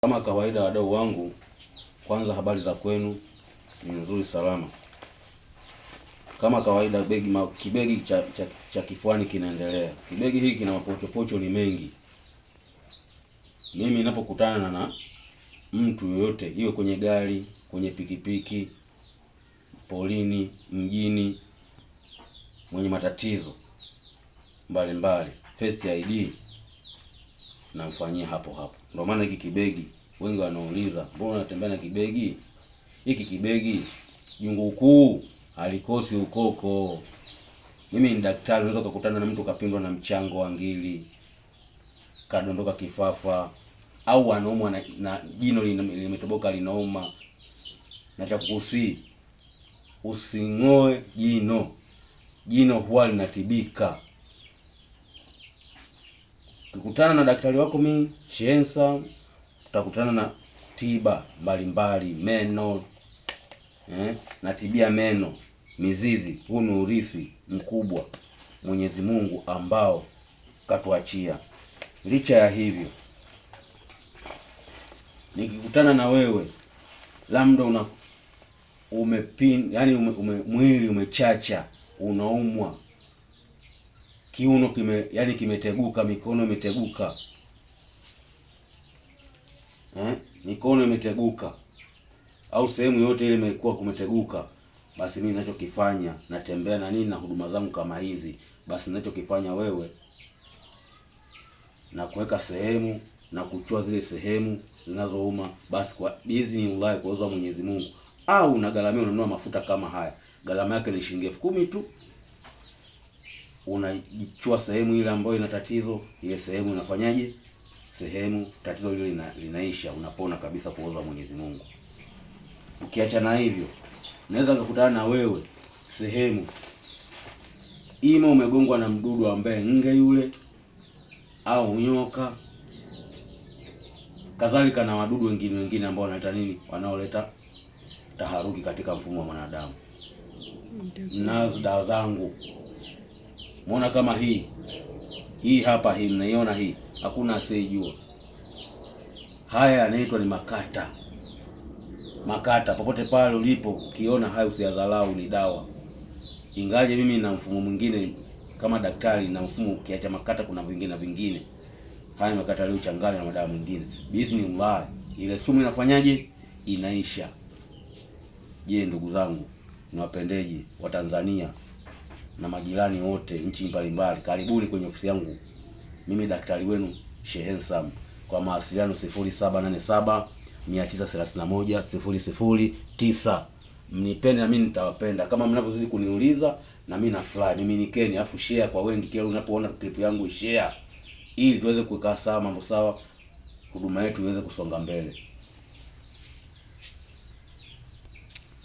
Kama kawaida, wadau wangu, kwanza habari za kwenu? Ni nzuri, salama. Kama kawaida, kibegi cha kifuani kinaendelea. Kibegi hiki kina mapochopocho ni mengi. Mimi ninapokutana na mtu yoyote, iwe kwenye gari, kwenye pikipiki, polini, mjini, mwenye matatizo mbalimbali, Face ID namfanyia hapo hapo. Ndio maana hiki kibegi wengi wanauliza, mbona unatembea na kibegi? Hiki kibegi jungu kuu halikosi ukoko. Mimi ni daktari, unaweza kukutana na mtu kapindwa na mchango wa ngili, kadondoka kifafa, au anaumwa na jino limetoboka linauma. Na cha kukusii, using'oe jino. Jino huwa linatibika. Ukikutana na daktari wako mimi Shehensa, utakutana na tiba mbalimbali, meno, natibia meno, mizizi. Huu ni urithi mkubwa Mwenyezi Mungu ambao katuachia. Licha ya hivyo, nikikutana na wewe labda mwili umechacha, unaumwa, kiuno kimeteguka, mikono imeteguka, mikono imeteguka, au sehemu yote ile imekuwa kumeteguka, basi mimi ninachokifanya, natembea na nini na huduma zangu kama hizi, basi ninachokifanya wewe na kuweka sehemu na kuchua zile sehemu zinazouma, basi kwa biiznillah, kwa uwezo wa Mwenyezi Mungu, au unagaramia, unanunua mafuta kama haya, gharama yake ni shilingi 10,000 tu. Unajichua sehemu ile ambayo ina tatizo, ile sehemu inafanyaje? Sehemu tatizo lile linaisha, unapona kabisa kwa uwezo wa Mwenyezi Mungu. Ukiacha na hivyo, naweza kukutana na wewe sehemu ima umegongwa na mdudu ambaye nge yule, au nyoka, kadhalika na wadudu wengine ambao wanaleta nini, wanaoleta taharuki katika mfumo wa mwanadamu. Na dawa zangu, muona kama hii hapa, hii mnaiona, hii hakuna asiyejua. Haya yanaitwa ni makata. Makata popote pale ulipo, ukiona haya usiyadharau, ni dawa. Ingaje mimi na mfumo mwingine kama daktari, na mfumo ukiacha makata kuna vingine. Haya makata leo changanya na madawa mengine, bismillah, ile sumu inafanyaje? Inaisha. Je, ndugu zangu, niwapendeje wa Tanzania na majirani wote nchi mbalimbali, karibuni kwenye ofisi yangu. Mimi daktari wenu Shehensa. Kwa mawasiliano 0787 931 009. Mnipende na mimi nitawapenda. Kama mnavyozidi kuniuliza, na mimi nafurahi. Mimi nikeni, afu share kwa wengi. Kila unapoona clip yangu share, ili tuweze kukaa sawa, mambo sawa, huduma yetu iweze kusonga mbele.